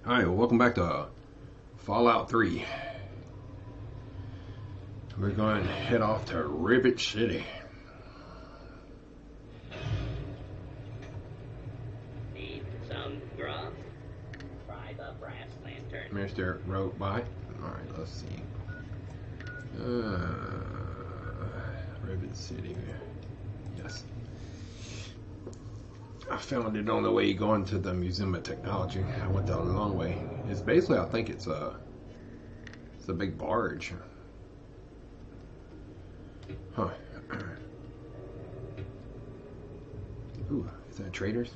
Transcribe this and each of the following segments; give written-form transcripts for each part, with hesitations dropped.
Alright, well, welcome back to Fallout 3. We're going to head off to Rivet City. Need some grub? Try the brass lantern. Mr. Wrote by. Alright, let's see. Rivet City. Yes. I found it on the way going to the Museum of Technology. I went the long way. It's basically, I think it's a big barge. Huh. Ooh, is that traders?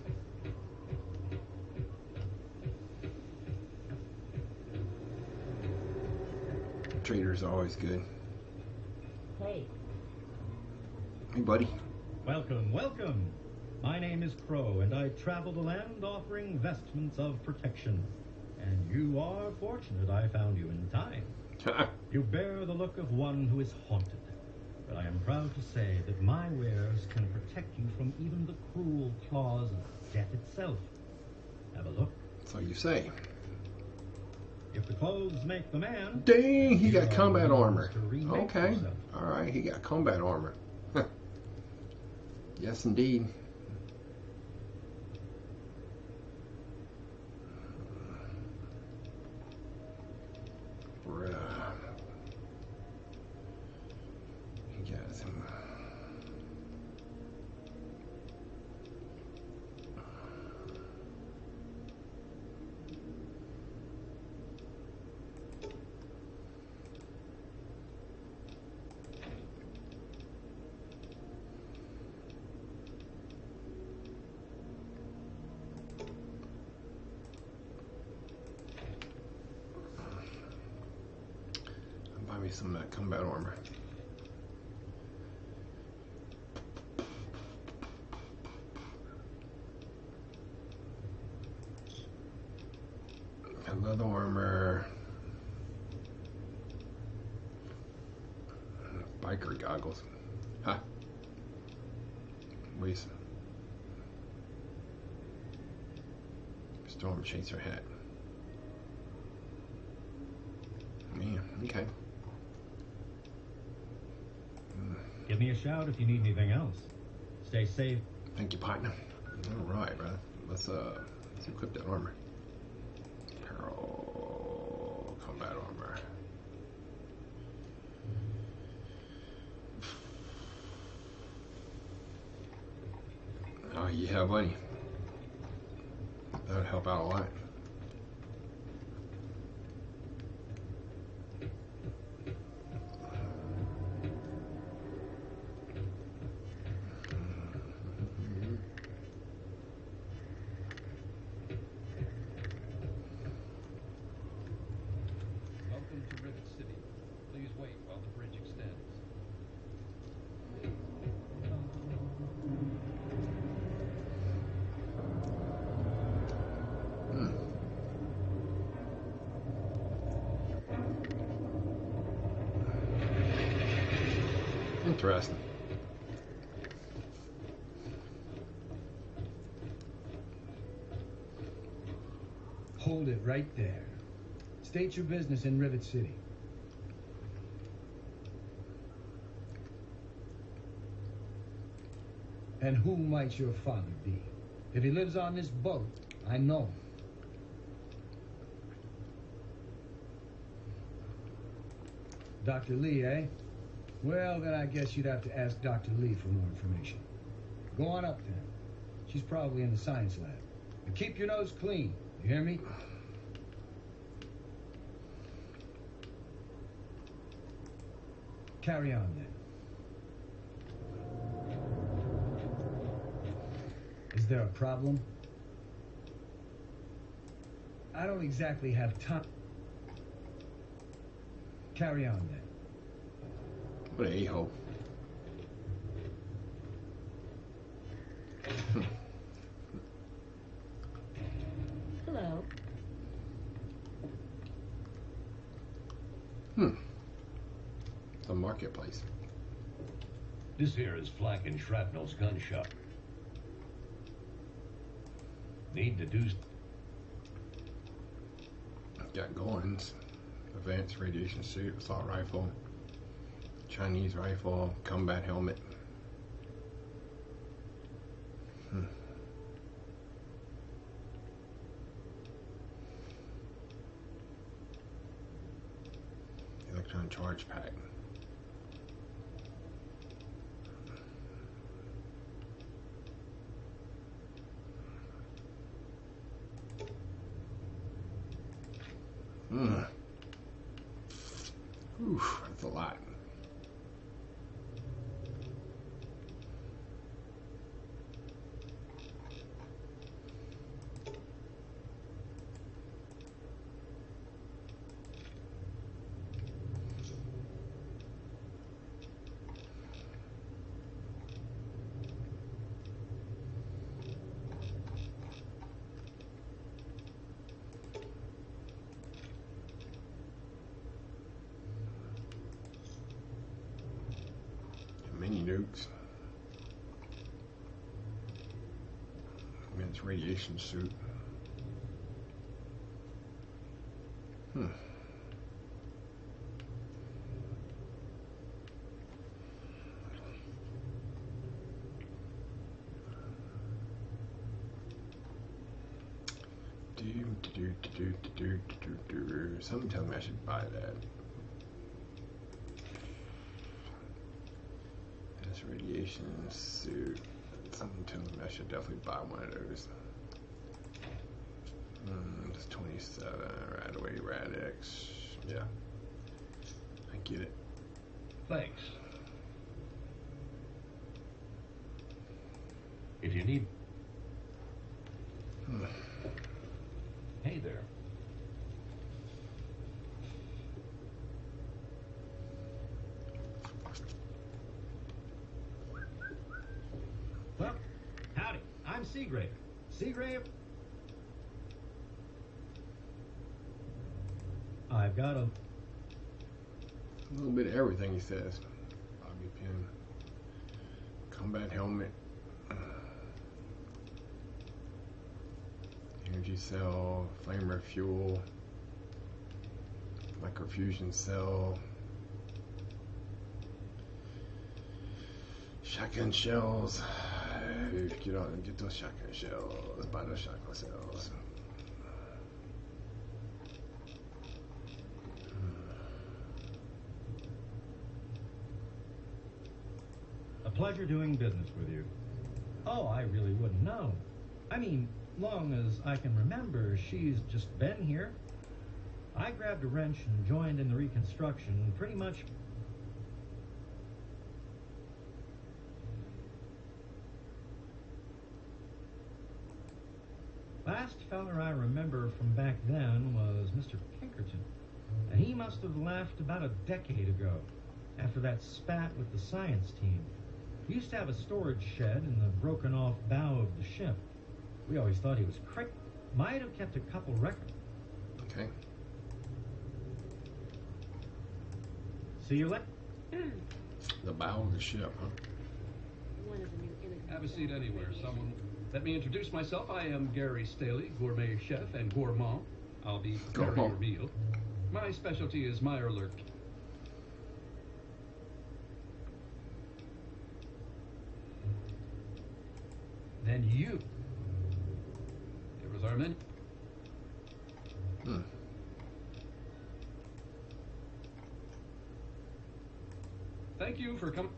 Traders are always good. Hey. Hey, buddy. Welcome, welcome. My name is Crow, and I travel the land offering vestments of protection. And you are fortunate I found you in time. You bear the look of one who is haunted. But I am proud to say that my wares can protect you from even the cruel claws of death itself. Have a look. So you say. If the clothes make the man... Dang, he got combat armor. Okay. Alright, he got combat armor. Yes, indeed. He got some... Buy me some of that combat armor. Leather armor. Biker goggles. Huh. Waste. Storm chaser hat. Man, okay. Give me a shout if you need anything else. Stay safe. Thank you, partner. All right, brother. Let's equip that armor. Apparel, combat armor. Oh yeah, buddy. That would help out a lot. Welcome to Rivet City. Please wait while the bridge extends. Interesting. Hold it right there. State your business in Rivet City. And who might your father be? If he lives on this boat, I know him. Dr. Lee, eh? Well, then I guess you'd have to ask Dr. Lee for more information. Go on up then. She's probably in the science lab. And keep your nose clean. You hear me? Carry on then. Is there a problem? I don't exactly have time. Carry on then. What an a-hole. Hello. The marketplace. This here is Flack and Shrapnel's gun shop. Need to do... Got guns, advanced radiation suit, assault rifle, Chinese rifle, combat helmet. Electron charge pack. Oof, that's a lot. Mini nukes. Immense radiation suit. Something tells me I should buy that. This radiation suit. Something tells me I should definitely buy one of those. It's 27. Right away, Radix. Yeah. I get it. Thanks. If you need... Hey there. Well, howdy. I'm Seagrave. Seagrave? I've got a little bit of everything he says. Bobby pin, combat helmet, energy cell, flamer fuel, microfusion cell, shotgun shells. Get those shotgun shells. Buy those shotgun shells. A pleasure doing business with you. Oh, I really wouldn't know. I mean, long as I can remember, she's just been here. I grabbed a wrench and joined in the reconstruction pretty much. Last feller I remember from back then was Mr. Pinkerton, and he must have left about a decade ago, after that spat with the science team. He used to have a storage shed in the broken-off bow of the ship. We always thought he was crazy. Might have kept a couple records. Okay. See you later. The bow of the ship, huh? One of the new Have a seat anywhere, someone. Let me introduce myself. I am Gary Staley, gourmet chef and gourmand. I'll be preparing your meal. My specialty is Mirelurk. Then you. Here was our menu. Thank you for coming.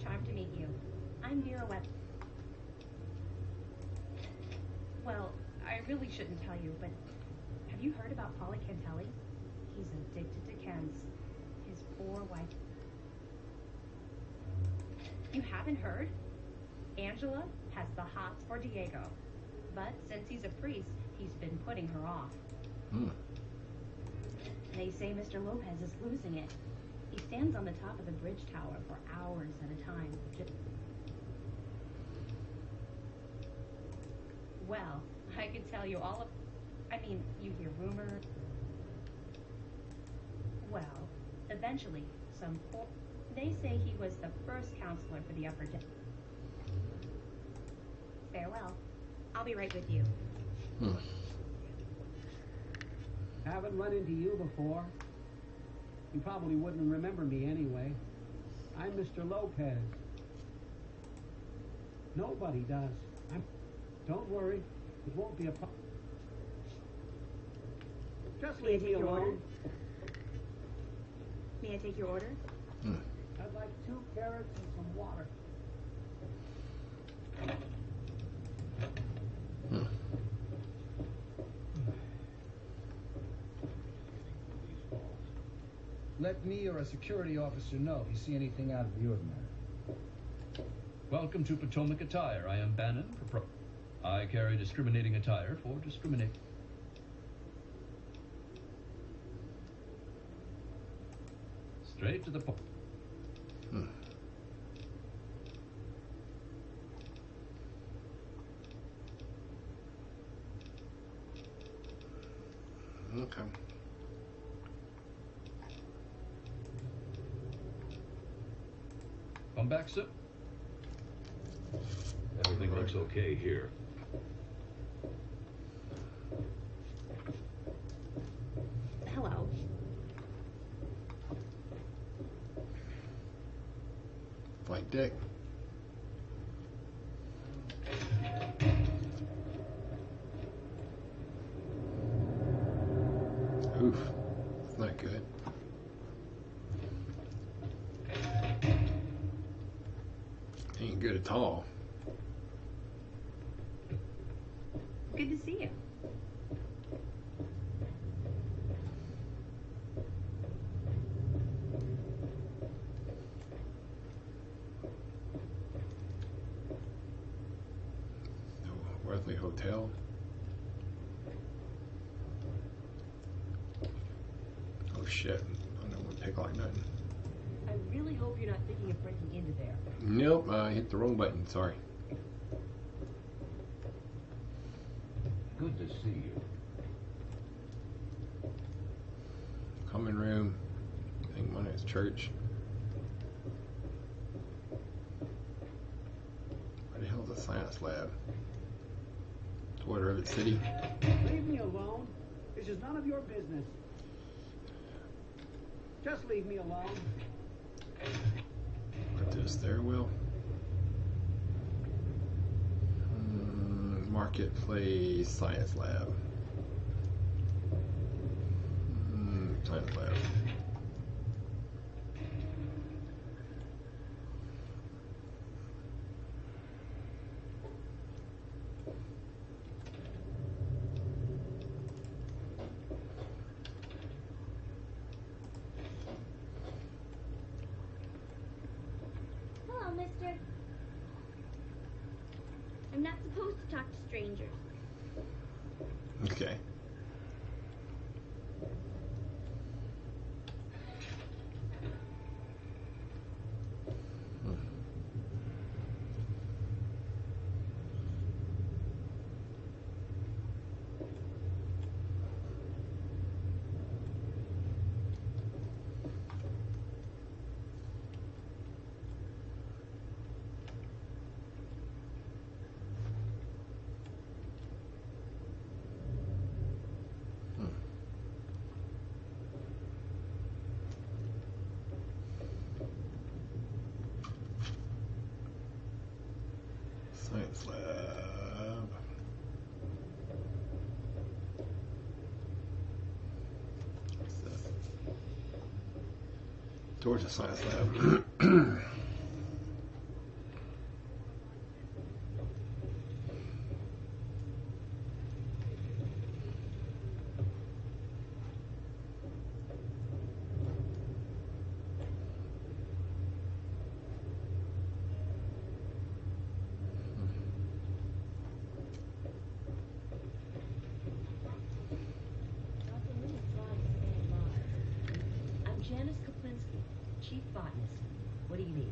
Charmed to meet you. I'm Vera Webb. Well, I really shouldn't tell you, but have you heard about Polly Cantelli? He's addicted to chems. His poor wife. You haven't heard? Angela has the hots for Diego. But since he's a priest, he's been putting her off. They say Mr. Lopez is losing it. He stands on the top of the bridge tower for hours at a time. Well, I could tell you all of... I mean, you hear rumors. Well, eventually, some poor... They say he was the first counselor for the upper deck. Farewell. I'll be right with you. Haven't run into you before. You probably wouldn't remember me anyway. I'm Mr. Lopez. Nobody does. Don't worry. It won't be a problem. Just May I leave take me your order? alone. May I take your order? I'd like 2 carrots and some water. Let me or a security officer know if you see anything out of the ordinary. Welcome to Potomac Attire. I am Bannon. I carry discriminating attire for discriminate. Straight to the point. Okay. Come back, sir. Everything looks okay here. Hello. Flight deck. Oof. It's not good. Ain't good at all. Good to see you. Wesley Hotel. Oh shit. I don't want to pick like nothing. I really hope you're not thinking of breaking into there. Nope, I hit the wrong button. Sorry. Good to see you. Common room. I think one is church. Where the hell is the science lab? Toward Rivet City. Leave me alone. This is none of your business. Just leave me alone. What this stairwell? Marketplace Science Lab. Science Lab. Hello, mister. I'm not supposed to talk to strangers. Okay. Science lab. What's this? Towards the science lab. I'm Janice Kaplinski, Chief Botanist. What do you need?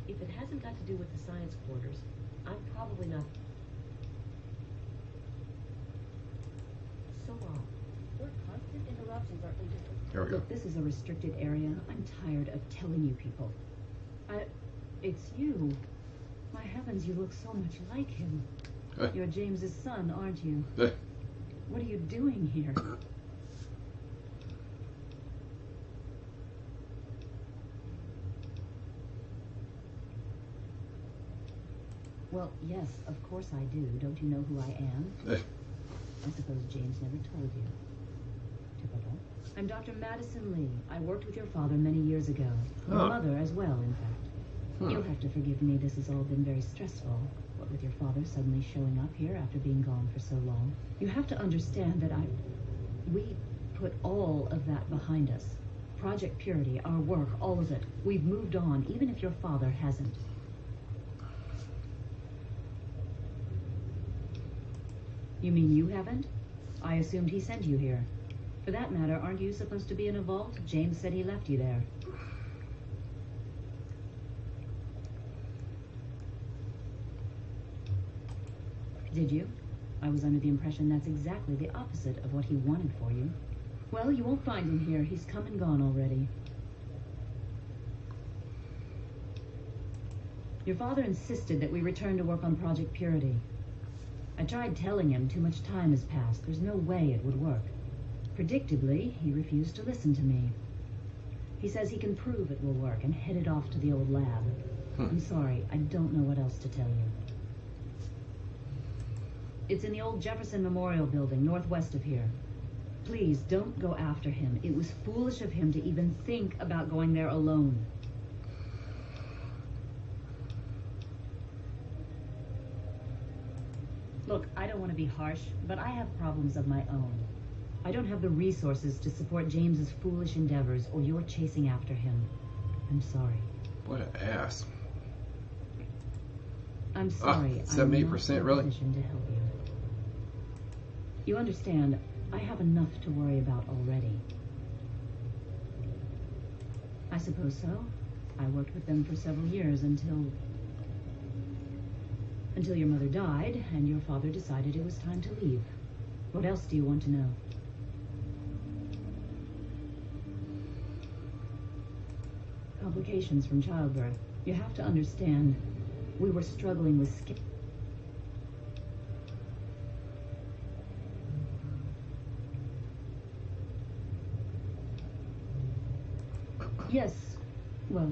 If it hasn't got to do with the science quarters, I'm probably not. So long. We're constant interruptions, aren't we? There we go. Look, this is a restricted area. I'm tired of telling you people. It's you. My heavens, you look so much like him. You're James's son, aren't you? What are you doing here? Well, yes, of course I do. Don't you know who I am? I suppose James never told you. Typical. I'm Dr. Madison Lee. I worked with your father many years ago. Your mother as well, in fact. You'll have to forgive me. This has all been very stressful. What with your father suddenly showing up here after being gone for so long. You have to understand that we put all of that behind us. Project Purity, our work, all of it. We've moved on, even if your father hasn't. You mean you haven't? I assumed he sent you here. For that matter, aren't you supposed to be in a vault? James said he left you there. Did you? I was under the impression that's exactly the opposite of what he wanted for you. Well, you won't find him here. He's come and gone already. Your father insisted that we return to work on Project Purity. I tried telling him too much time has passed. There's no way it would work. Predictably, he refused to listen to me. He says he can prove it will work and headed off to the old lab. I'm sorry, I don't know what else to tell you. It's in the old Jefferson Memorial Building, northwest of here. Please, don't go after him. It was foolish of him to even think about going there alone. Look, I don't want to be harsh, but I have problems of my own. I don't have the resources to support James's foolish endeavors, or you're chasing after him. I'm sorry. What an ass. I'm sorry. 78%, I'm not in a really? position to help you. You understand, I have enough to worry about already. I suppose so. I worked with them for several years until your mother died and your father decided it was time to leave. What else do you want to know? Complications from childbirth. You have to understand, we were struggling with skin. Yes. Well,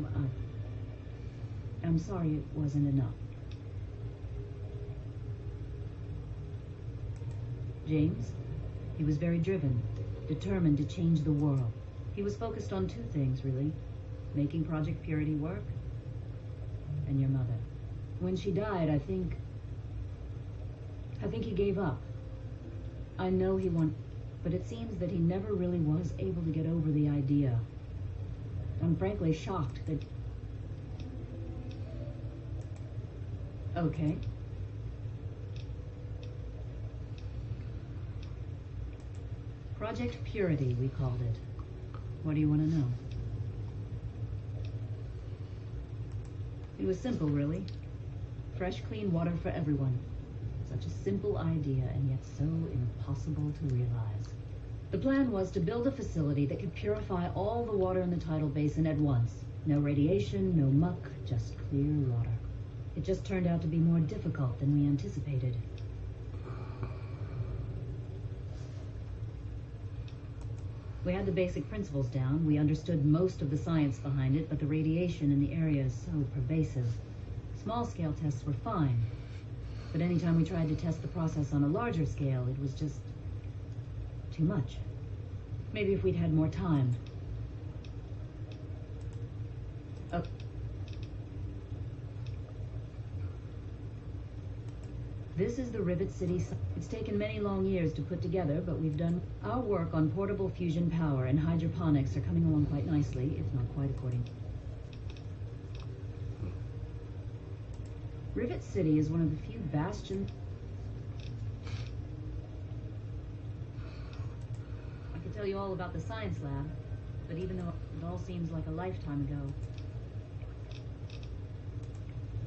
I'm sorry it wasn't enough. James, he was very driven, determined to change the world. He was focused on two things, really. Making Project Purity work, and your mother. When she died, I think he gave up. I know he wanted, but it seems that he never really was able to get over the idea. I'm frankly shocked that... Okay. Project Purity, we called it. What do you want to know? It was simple, really. Fresh, clean water for everyone. Such a simple idea, and yet so impossible to realize. The plan was to build a facility that could purify all the water in the tidal basin at once. No radiation, no muck, just clear water. It just turned out to be more difficult than we anticipated. We had the basic principles down. We understood most of the science behind it, but the radiation in the area is so pervasive. Small-scale tests were fine, but anytime we tried to test the process on a larger scale, it was just too much. Maybe if we'd had more time. This is the Rivet City. It's taken many long years to put together, but we've done our work on portable fusion power and hydroponics are coming along quite nicely, if not quite according. Rivet City is one of the few bastions. I could tell you all about the science lab, but even though it all seems like a lifetime ago.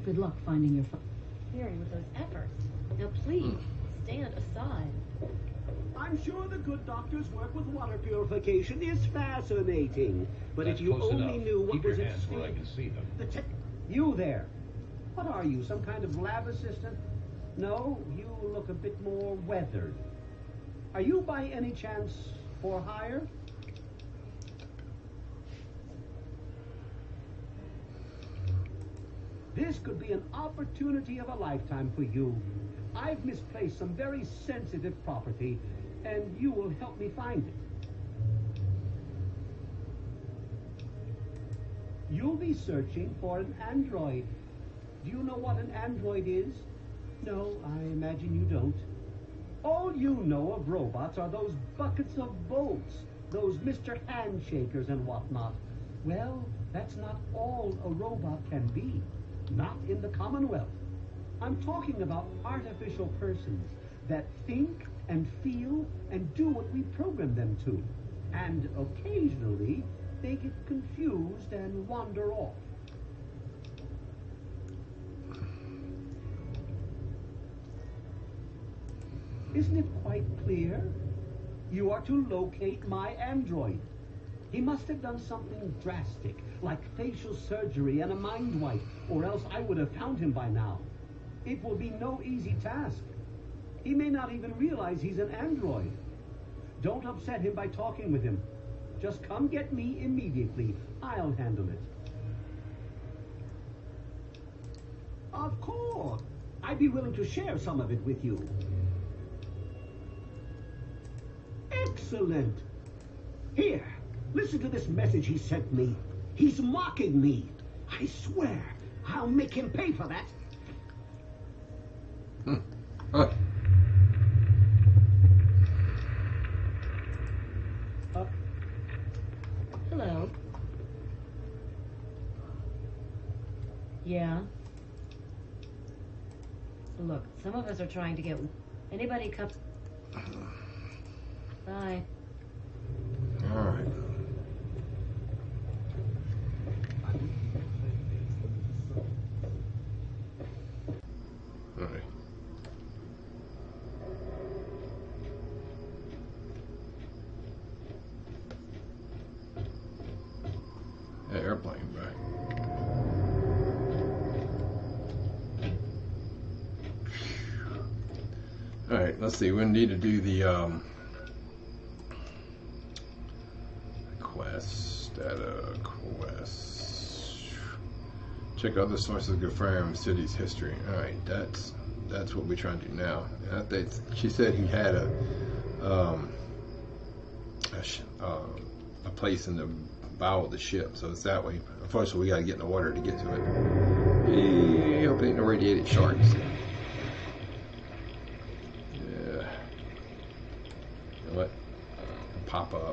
Good luck finding your Barry, with those efforts. Now please, stand aside. I'm sure the good doctor's work with water purification is fascinating. But That's if you close only enough. knew what Keep was your at hands where I stake... can see them. You there. What are you, some kind of lab assistant? No, you look a bit more weathered. Are you by any chance for hire? This could be an opportunity of a lifetime for you. I've misplaced some very sensitive property, and you will help me find it. You'll be searching for an android. Do you know what an android is? No, I imagine you don't. All you know of robots are those buckets of bolts, those Mr. Handshakers and whatnot. Well, that's not all a robot can be. Not in the Commonwealth. I'm talking about artificial persons that think and feel and do what we program them to. And occasionally, they get confused and wander off. Isn't it quite clear? You are to locate my android. He must have done something drastic, like facial surgery and a mind wipe, or else I would have found him by now. It will be no easy task. He may not even realize he's an android. Don't upset him by talking with him. Just come get me immediately. I'll handle it. Of course. I'd be willing to share some of it with you. Excellent. Here, listen to this message he sent me. He's mocking me. I swear, I'll make him pay for that. Hello. Yeah. Look, some of us are trying to get... Anybody come... Bye. All right. All right. Yeah, airplane back. All right, let's see. We need to do the quest, data quest. Check other sources to confirm city's history. All right, that's what we're trying to do now. And I think she said he had a place in the bow of the ship, so it's that way. Unfortunately, we got to get in the water to get to it. Hey, hope it ain't no radiated sharks. Yeah. You know what? Pop a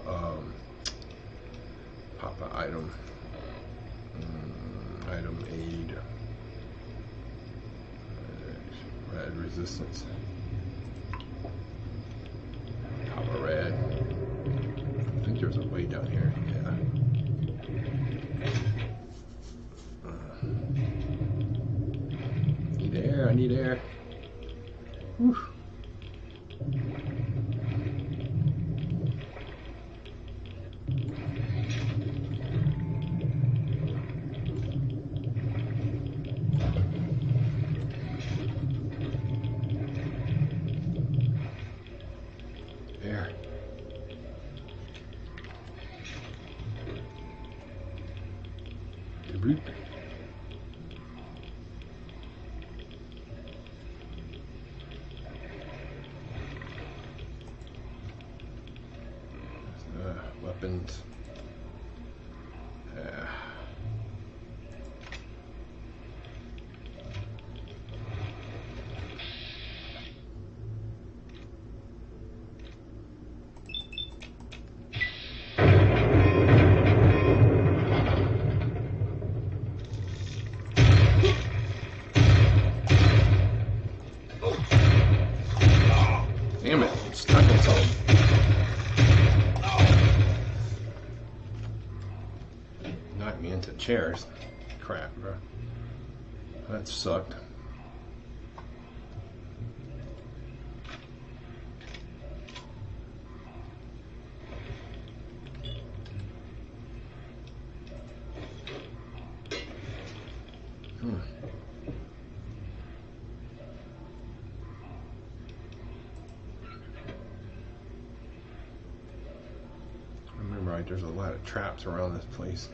item. Item aid. Rad resistance. Pop a rad. I think there's a way down here. Yeah. Need air. I need air. Whew. Air. Boop. Weapons. Damn it, it's stuck itself. Knocked me into chairs. Crap, bro. That sucked. like there's a lot of traps around this place.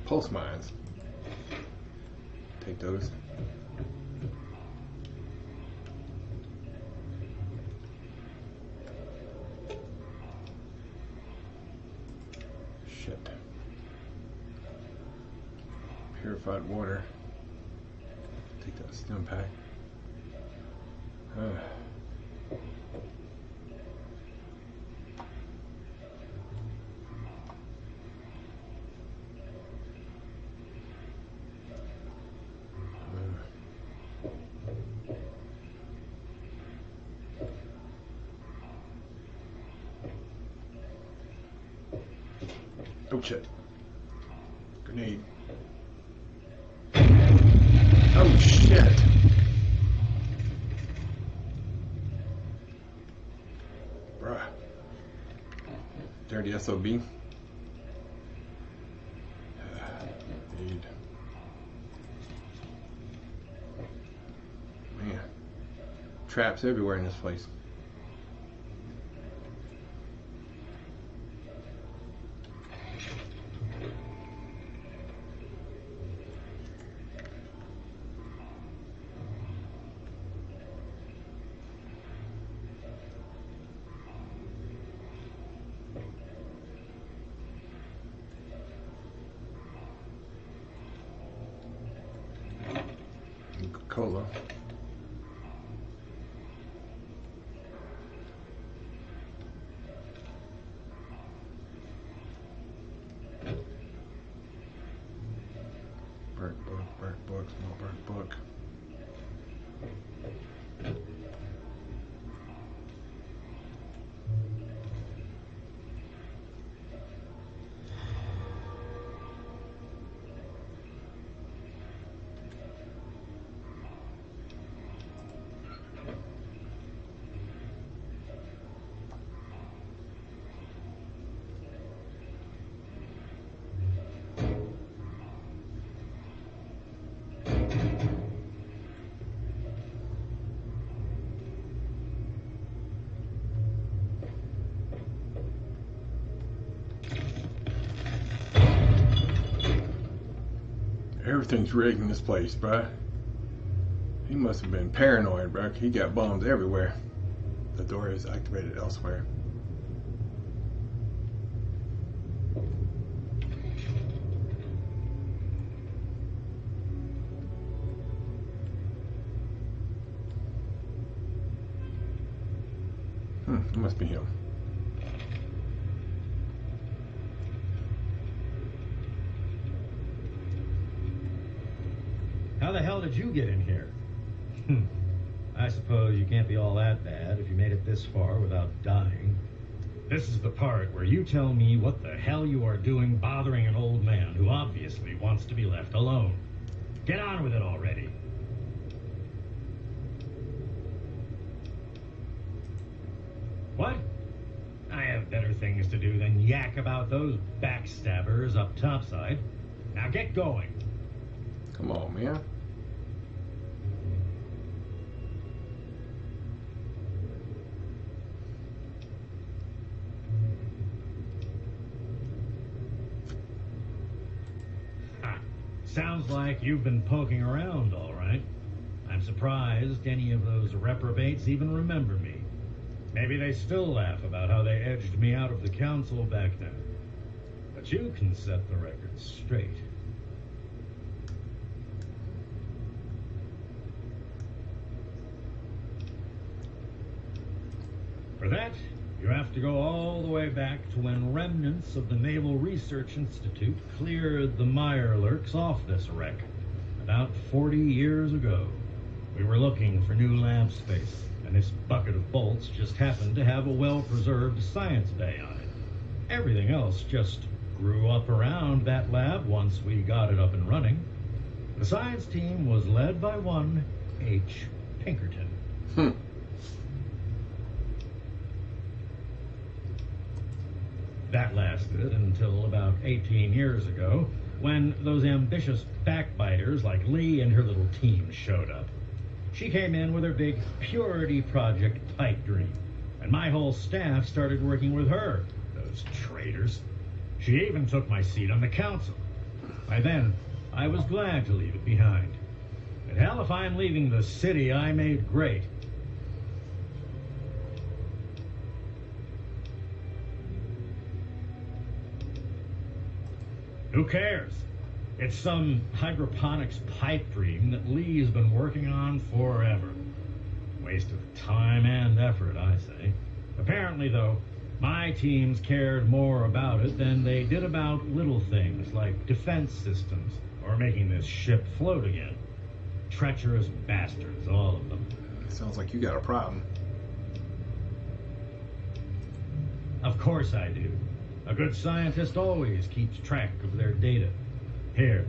Pulse mines. Take those. Shit. Purified water. Take that stim pack. Oh shit. Grenade. Oh shit. Bruh. Dirty SOB. Need. Man. Traps everywhere in this place. Cola. Burnt book, small burnt book. Everything's rigged in this place, bruh. He must have been paranoid, bruh. He got bombs everywhere. The door is activated elsewhere. It must be him. How the hell did you get in here? I suppose you can't be all that bad if you made it this far without dying. This is the part where you tell me what the hell you are doing bothering an old man who obviously wants to be left alone. Get on with it already. What? I have better things to do than yak about those backstabbers up topside. Now get going. Come on, man. Sounds like you've been poking around, all right. I'm surprised any of those reprobates even remember me. Maybe they still laugh about how they edged me out of the council back then. But you can set the record straight. For that, you have to go all the way back to when remnants of the Naval Research Institute cleared the Mirelurks off this wreck. About 40 years ago. We were looking for new lab space, and this bucket of bolts just happened to have a well-preserved science bay on it. Everything else just grew up around that lab once we got it up and running. The science team was led by one H. Pinkerton. That lasted until about 18 years ago, when those ambitious backbiters like Lee and her little team showed up. She came in with her big purity project pipe dream, and my whole staff started working with her, those traitors. She even took my seat on the council. By then, I was glad to leave it behind. But hell, if I'm leaving the city I made great. Who cares? It's some hydroponics pipe dream that Lee's been working on forever. Waste of time and effort, I say. Apparently, though, my teams cared more about it than they did about little things like defense systems or making this ship float again. Treacherous bastards, all of them. Sounds like you got a problem. Of course I do. A good scientist always keeps track of their data. Here,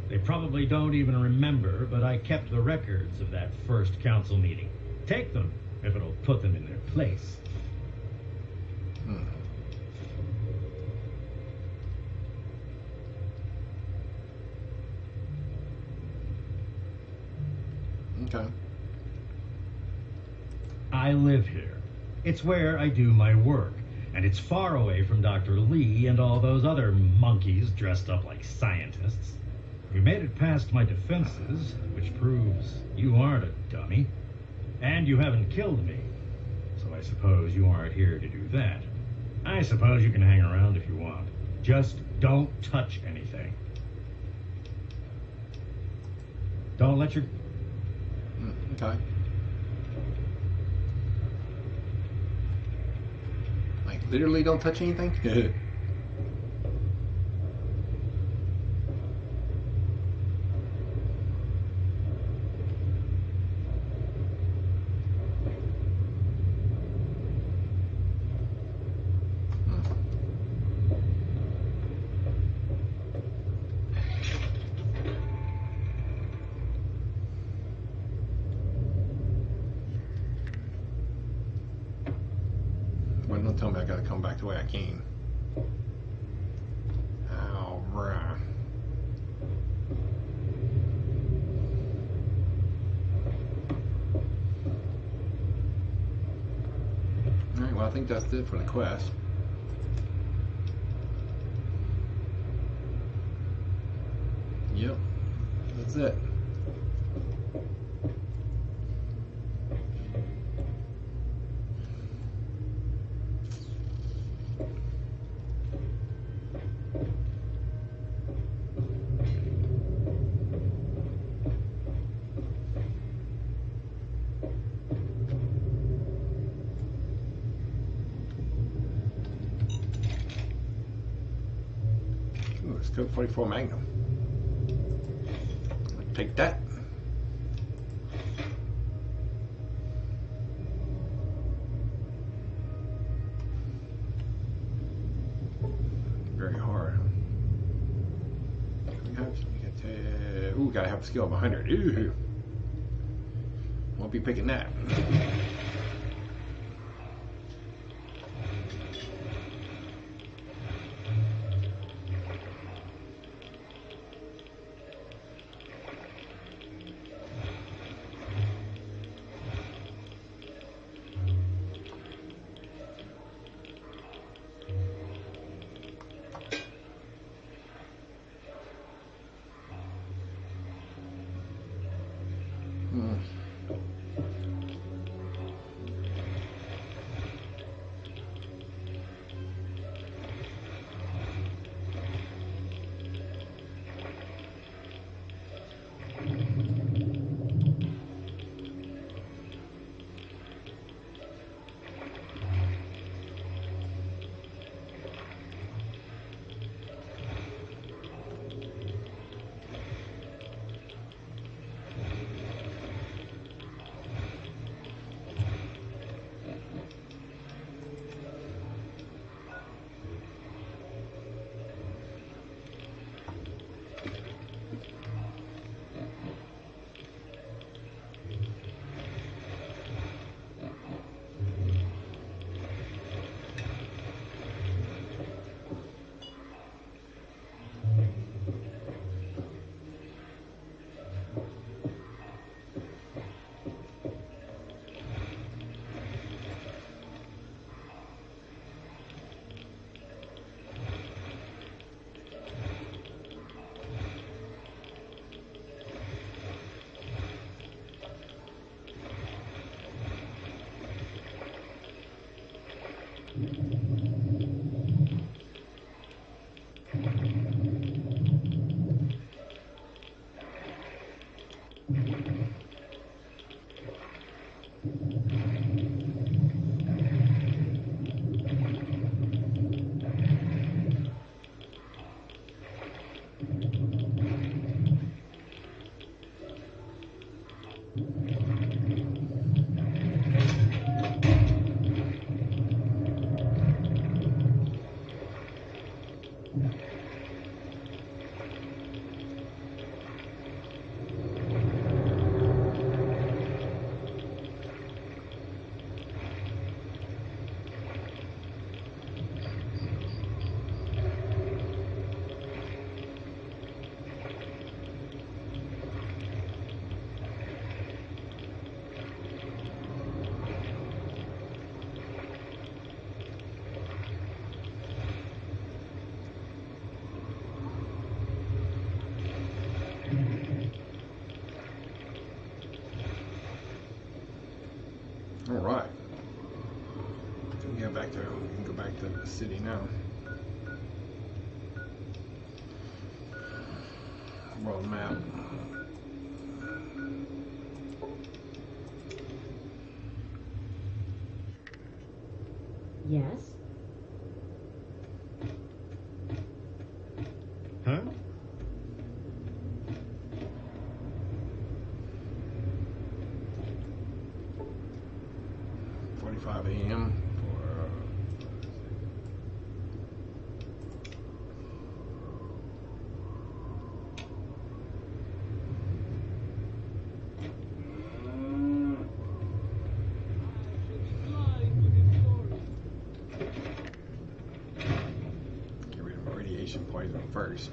they probably don't even remember, but I kept the records of that first council meeting. Take them, if it'll put them in their place. Okay. I live here. It's where I do my work. And it's far away from Dr. Lee and all those other monkeys dressed up like scientists. You made it past my defenses, which proves you aren't a dummy. And you haven't killed me. So I suppose you aren't here to do that. I suppose you can hang around if you want. Just don't touch anything. Don't let your... Okay. Like, literally don't touch anything? Don't tell me I gotta come back the way I came. Ow, bruh. Alright, well I think that's it for the quest. Yep, that's it. Scope 44 Magnum. Take that. Very hard, huh? Ooh, gotta have a skill of 100. Ooh. Won't be picking that. All right. We can go back to the city now. World map. Yes? Huh? A.m. for get rid of radiation poison first.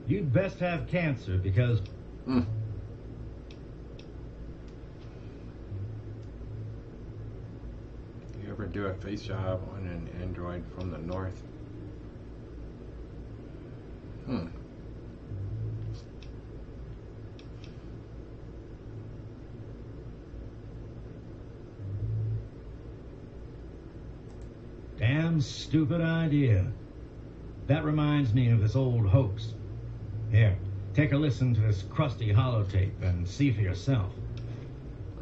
You'd best have cancer because do a face job on an android from the north. Damn stupid idea. That reminds me of this old hoax. Here, take a listen to this crusty holotape and see for yourself.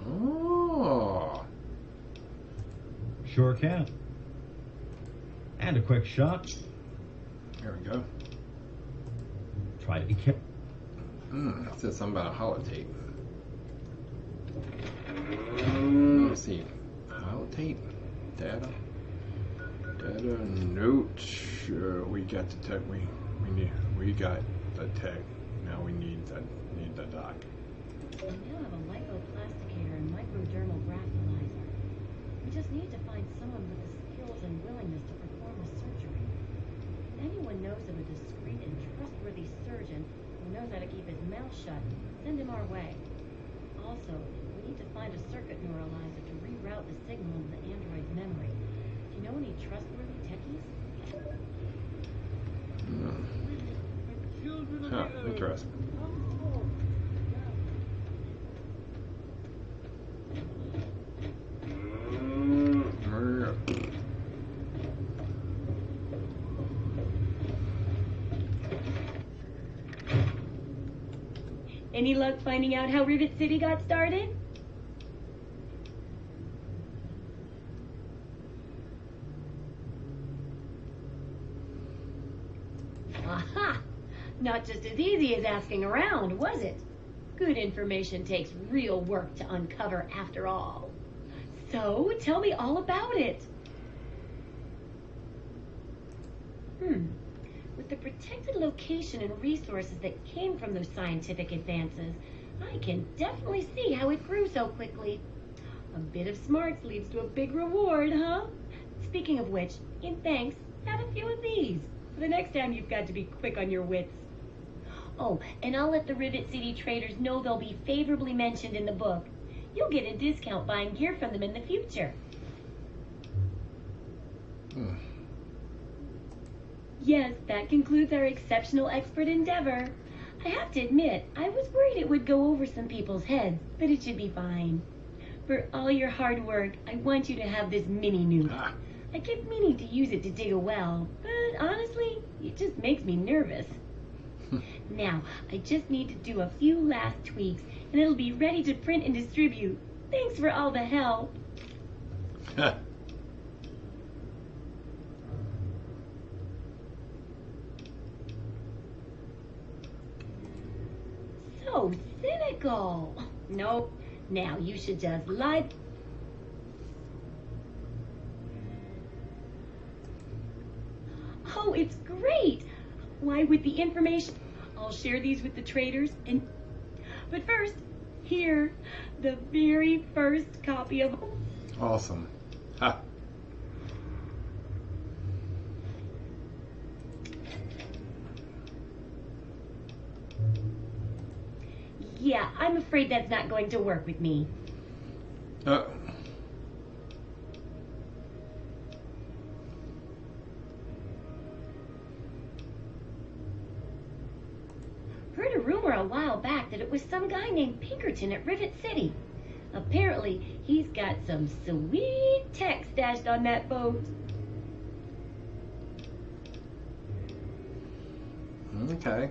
Oh. Sure can. And a quick shot. There we go. Try to be careful. It said something about a holotape. Let's see. Holotape? Data? Data note. We got the tech. We got the tech. Now we need the doc. I now have a microplasticator and microdermal grapholizer. We just need to find someone with the skills and willingness to perform the surgery. If anyone knows of a discreet and trustworthy surgeon who knows how to keep his mouth shut, send him our way. Also, we need to find a circuit neuralizer to reroute the signal into the android's memory. Do you know any trustworthy techies? Huh, interesting. Any luck finding out how Rivet City got started? Aha! Not just as easy as asking around, was it? Good information takes real work to uncover after all. So, tell me all about it. With the protected location and resources that came from those scientific advances, I can definitely see how it grew so quickly. A bit of smarts leads to a big reward, huh? Speaking of which, in thanks, have a few of these for the next time you've got to be quick on your wits. Oh, and I'll let the Rivet City traders know they'll be favorably mentioned in the book. You'll get a discount buying gear from them in the future. Yes, that concludes our exceptional expert endeavor. I have to admit, I was worried it would go over some people's heads, but it should be fine. For all your hard work, I want you to have this mini newt. I kept meaning to use it to dig a well, but honestly, it just makes me nervous. Now, I just need to do a few last tweaks, and it'll be ready to print and distribute. Thanks for all the help. So cynical. Nope. Now you should just lie. Oh, it's great. Why, with the information, I'll share these with the traders. But first, here, the very first copy of... Awesome. Ha. Yeah, I'm afraid that's not going to work with me. Heard a rumor a while back that it was some guy named Pinkerton at Rivet City. Apparently, he's got some sweet tech stashed on that boat. Okay.